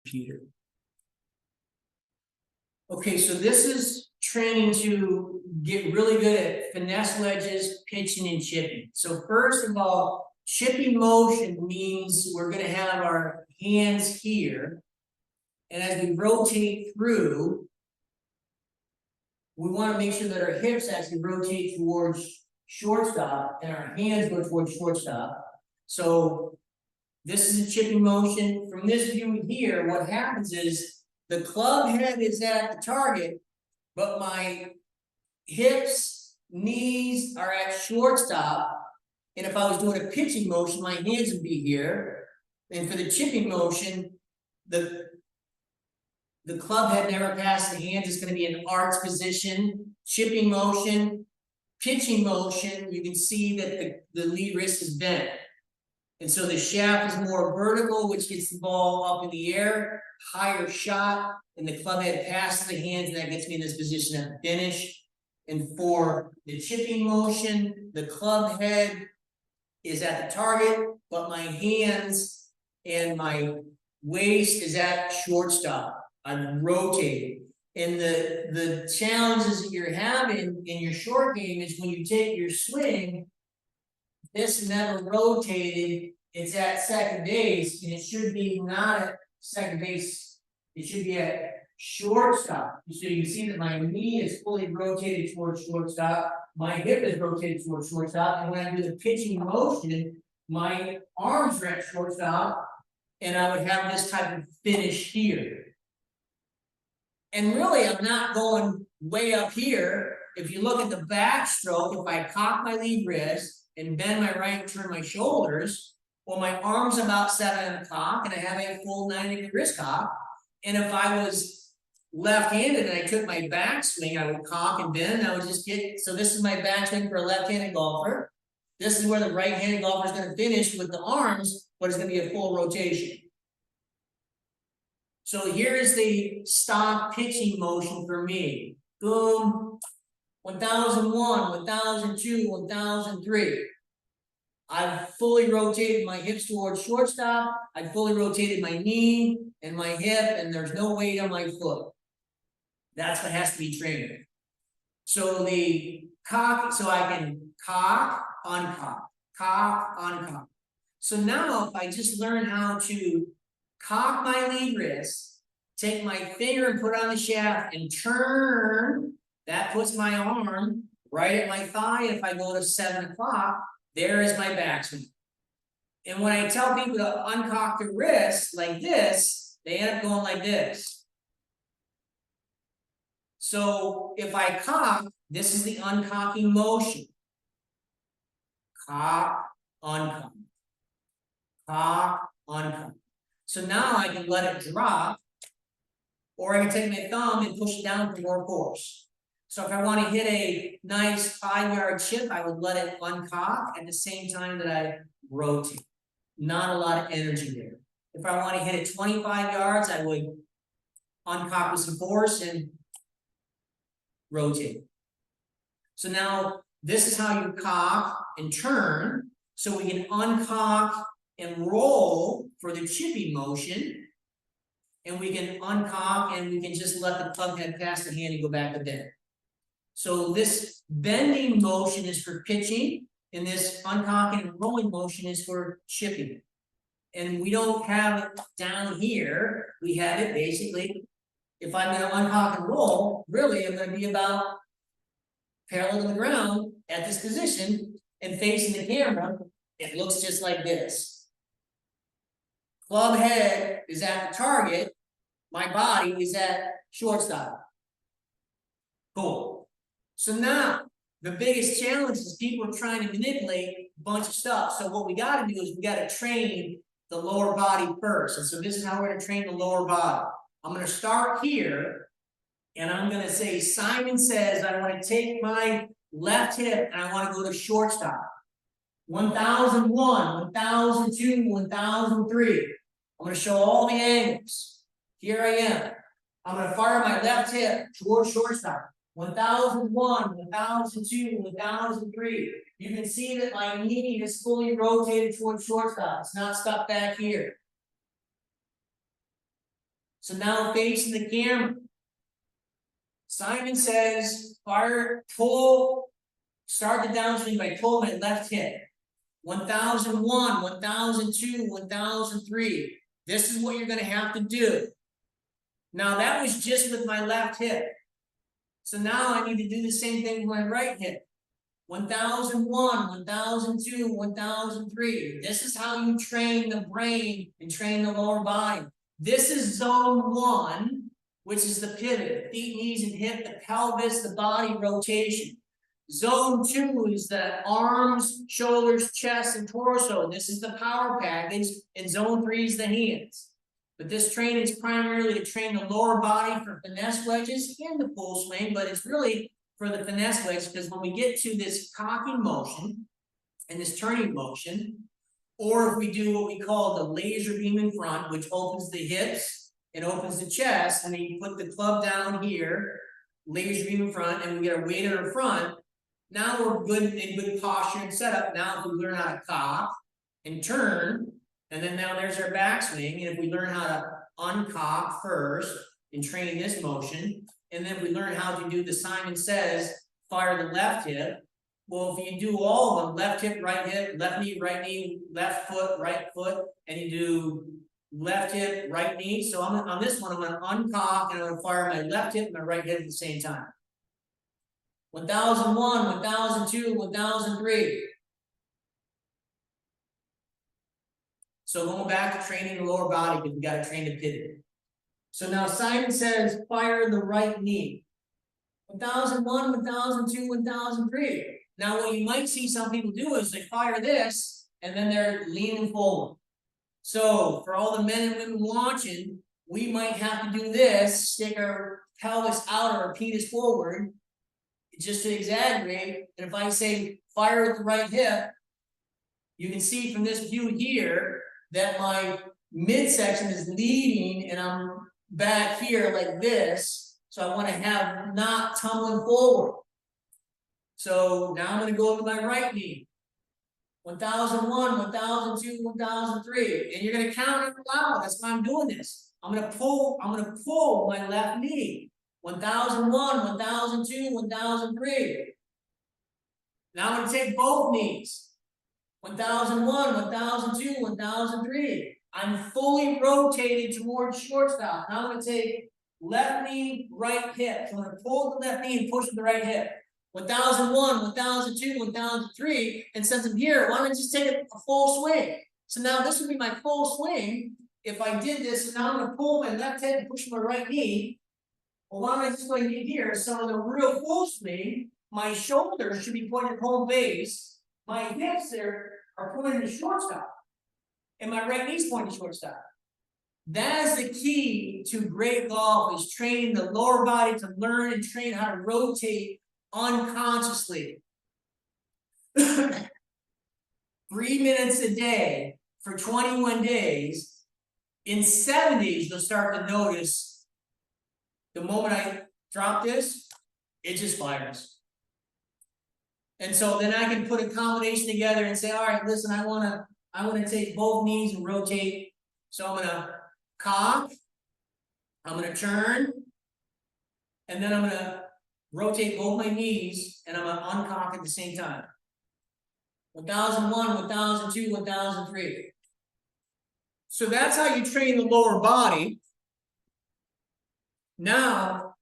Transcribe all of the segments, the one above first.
computer. Okay, so this is training to get really good at finesse wedges, pitching, and chipping. So first of all, chipping motion means we're going to have our hands here. And as we rotate through, we want to make sure that our hips actually rotate towards shortstop and our hands go towards shortstop. So this is a chipping motion. From this view here, what happens is the club head is at the target, but my hips, knees are at shortstop. And if I was doing a pitching motion, my hands would be here. And for the chipping motion, the club head never past the hands. It's going to be an arch position. Chipping motion, pitching motion, you can see that the lead wrist is bent. And so the shaft is more vertical, which gets the ball up in the air, higher shot, and the club head passes the hands, and that gets me in this position at the finish. And for the chipping motion, the club head is at the target, but my hands and my waist is at shortstop. I'm rotating. And the challenges that you're having in your short game is when you take your swing, this never rotated, it's at second base, and it should be not at second base, it should be at shortstop. So you can see that my knee is fully rotated towards shortstop, my hip is rotated towards shortstop, and when I do the pitching motion, my arms are at shortstop, and I would have this type of finish here. And really, I'm not going way up here. If you look at the backstroke, if I cock my lead wrist and bend my right and turn my shoulders, well, my arm's about 7 o'clock, and I have a full 9-degree wrist cock. And if I was left-handed and I took my backswing, I would cock and bend, and I would just get, so this is my backswing for a left-handed golfer. This is where the right-handed golfer is going to finish with the arms, but it's going to be a full rotation. So here is the stop pitching motion for me. Boom, 1001, 1002, 1003. I've fully rotated my hips towards shortstop. I've fully rotated my knee and my hip, and there's no weight on my foot. That's what has to be trained. So the cock, so I can cock, uncock, cock, uncock. So now if I just learn how to cock my lead wrist, take my finger and put it on the shaft and turn, that puts my arm right at my thigh. If I go to 7 o'clock, there is my backswing. And when I tell people to uncock the wrist like this, they end up going like this. So if I cock, this is the uncocking motion. Cock, uncock. Cock, uncock. So now I can let it drop, or I can take my thumb and push it down for more force. So if I want to hit a nice 5-yard chip, I would let it uncock at the same time that I rotate. Not a lot of energy there. If I want to hit it 25 yards, I would uncock with some force and rotate. So now this is how you cock and turn. So we can uncock and roll for the chipping motion, and we can uncock and we can just let the club head pass the hand and go back to bend. So this bending motion is for pitching, and this uncocking and rolling motion is for chipping. And we don't have it down here. We have it basically, if I'm going to uncock and roll, really I'm going to be about parallel to the ground at this position and facing the camera. It looks just like this. Club head is at the target. My body is at shortstop. Cool. So now, the biggest challenge is people are trying to manipulate a bunch of stuff. So what we got to do is we got to train the lower body first. And so this is how we're going to train the lower body. I'm going to start here, and I'm going to say, Simon says, I want to take my left hip and I want to go to shortstop. 1001, 1002, 1003. I'm going to show all the angles. Here I am. I'm going to fire my left hip towards shortstop. 1001, 1002, 1003. You can see that my knee is fully rotated towards shortstop. It's not stuck back here. So now facing the camera. Simon says, fire, pull, start the downswing by pulling my left hip. 1001, 1002, 1003. This is what you're going to have to do. Now that was just with my left hip. So now I need to do the same thing with my right hip. 1001, 1002, 1003. This is how you train the brain and train the lower body. This is zone 1, which is the pivot, feet, knees, and hip, the pelvis, the body rotation. Zone 2 is the arms, shoulders, chest, and torso. This is the power package, and zone 3 is the hands. But this training is primarily to train the lower body for finesse wedges and the full swing, but it's really for the finesse wedge, because when we get to this cocking motion and this turning motion, or if we do what we call the laser beam in front, which opens the hips and opens the chest, and then you put the club down here, laser beam in front, and we get our weight in our front. Now we're good in good posture and setup. Now if we learn how to cock and turn, and then now there's our backswing, and if we learn how to uncock first and train this motion, and then we learn how to do the Simon says, fire the left hip. Well, if you do all of them, left hip, right hip, left knee, left foot, right foot, and you do left hip, right knee. So on this one, I'm going to uncock and I'm going to fire my left hip and my right hip at the same time. 1001, 1002, 1003. So going back to training the lower body, because we got to train the pivot. So now Simon says, fire the right knee. 1001, 1002, 1003. Now what you might see some people do is they fire this, and then they're leaning forward. So for all the men and women watching, we might have to do this, stick our pelvis out or our penis forward, just to exaggerate. And if I say fire at the right hip, you can see from this view here that my midsection is leading and I'm back here like this. So I want to have not tumbling forward. So now I'm going to go to my right knee. 1001, 1002, 1003. And you're going to count it loud. That's why I'm doing this. I'm going to pull my left knee. 1001, 1002, 1003. Now I'm going to take both knees. 1001, 1002, 1003. I'm fully rotated towards shortstop. Now I'm going to take left knee, right hip. So I'm going to pull the left knee and push with the right hip. 1001, 1002, 1003. And since I'm here, why don't I just take a full swing? So now this would be my full swing. If I did this, and now I'm going to pull my left hip and push my right knee. Well, why don't I just go here? So in the real full swing, my shoulders should be pointed home base. My hips there are pointing to shortstop. And my right knee's pointing to shortstop. That is the key to great golf, is training the lower body to learn and train how to rotate unconsciously. 3 minutes a day for 21 days. In 7 days, you'll start to notice the moment I drop this, it just fires. And so then I can put a combination together and say, all right, listen, I want to take both knees and rotate. So I'm going to cock, I'm going to turn, and then I'm going to rotate both my knees, and I'm going to uncock at the same time. 1001, 1002, 1003. So that's how you train the lower body. Now,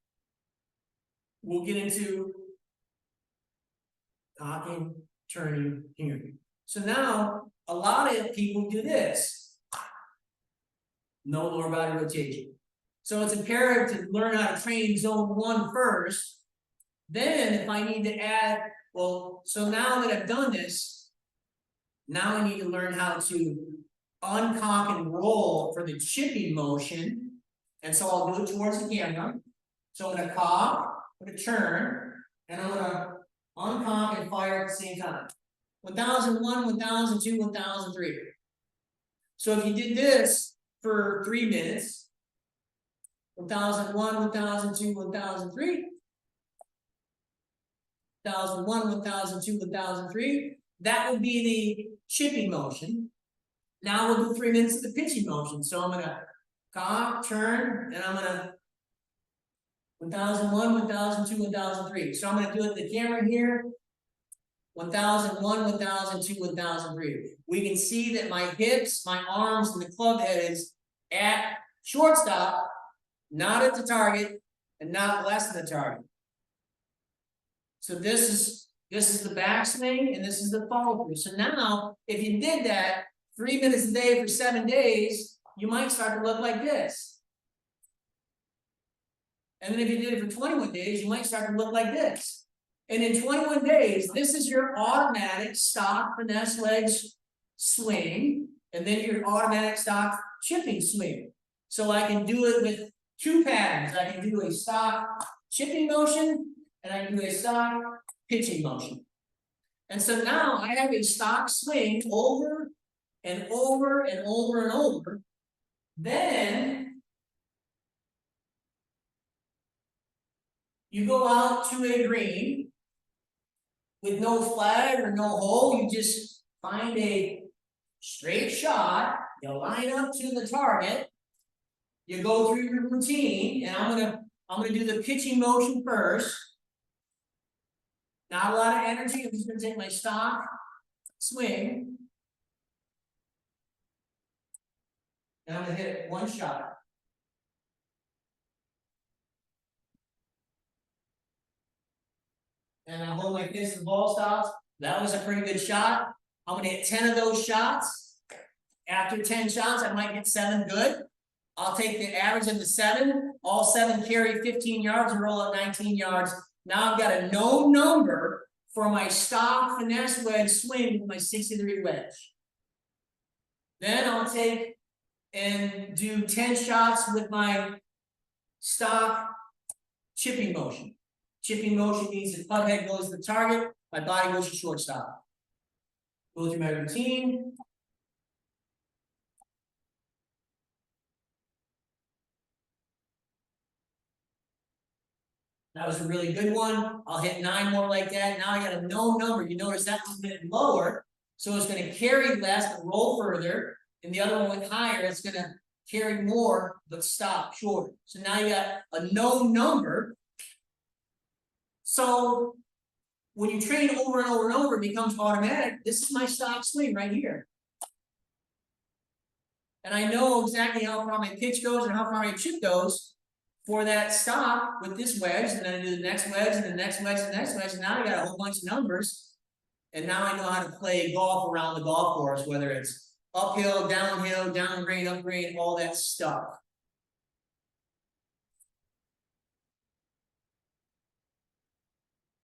we'll get into cocking, turning, here. So now, a lot of people do this. No lower body rotation. So it's imperative to learn how to train zone 1 first. Then if I need to add, well, so now that I've done this, now I need to learn how to uncock and roll for the chipping motion. And so I'll do it towards the camera. So I'm going to cock, I'm going to turn, and I'm going to uncock and fire at the same time. 1001, 1002, 1003. So if you did this for 3 minutes, 1001, 1002, 1003, 1001, 1002, 1003, that would be the chipping motion. Now we'll do 3 minutes of the pitching motion. So I'm going to cock, turn, and I'm gonna 1001, 1002, 1003. So I'm gonna do it the camera here. 1001, 1002, 1003. We can see that my hips, my arms, and the club head is at shortstop, not at the target, and not less than the target. So this is the backswing, and this is the follow through. So now, if you did that 3 minutes a day for 7 days, you might start to look like this. And then if you did it for 21 days, you might start to look like this. And in 21 days, this is your automatic stock finesse wedge swing, and then your automatic stock chipping swing. So I can do it with 2 patterns. I can do a stock chipping motion, and I can do a stock pitching motion. And so now I have a stock swing over and over and over and over. Then you go out to a green with no flag or no hole. You just find a straight shot, you line up to the target, you go through your routine, and I'm gonna do the pitching motion first. Not a lot of energy. I'm just gonna take my stock swing, and I'm gonna hit 1 shot. And I hold my fist, the ball stops. That was a pretty good shot. I'm gonna hit 10 of those shots. After 10 shots, I might get 7 good. I'll take the average of the 7. All 7 carry 15 yards and roll up 19 yards. Now I've got a known number for my stock finesse wedge swing with my 60-degree wedge. Then I'll take and do 10 shots with my stock chipping motion. Chipping motion means the club head goes to the target, my body goes to shortstop. Go through my routine. That was a really good one. I'll hit 9 more like that. Now I got a known number. You notice that one's been lower, so it's going to carry less but roll further. And the other one went higher, it's going to carry more but stop shorter. So now you got a known number. So when you train over and over and over, it becomes automatic. This is my stock swing right here. And I know exactly how far my pitch goes and how far my chip goes for that stop with this wedge, and then I do the next wedge and the next wedge and the next wedge. And now I got a whole bunch of numbers. And now I know how to play golf around the golf course, whether it's uphill, downhill, down grade, up grade, all that stuff.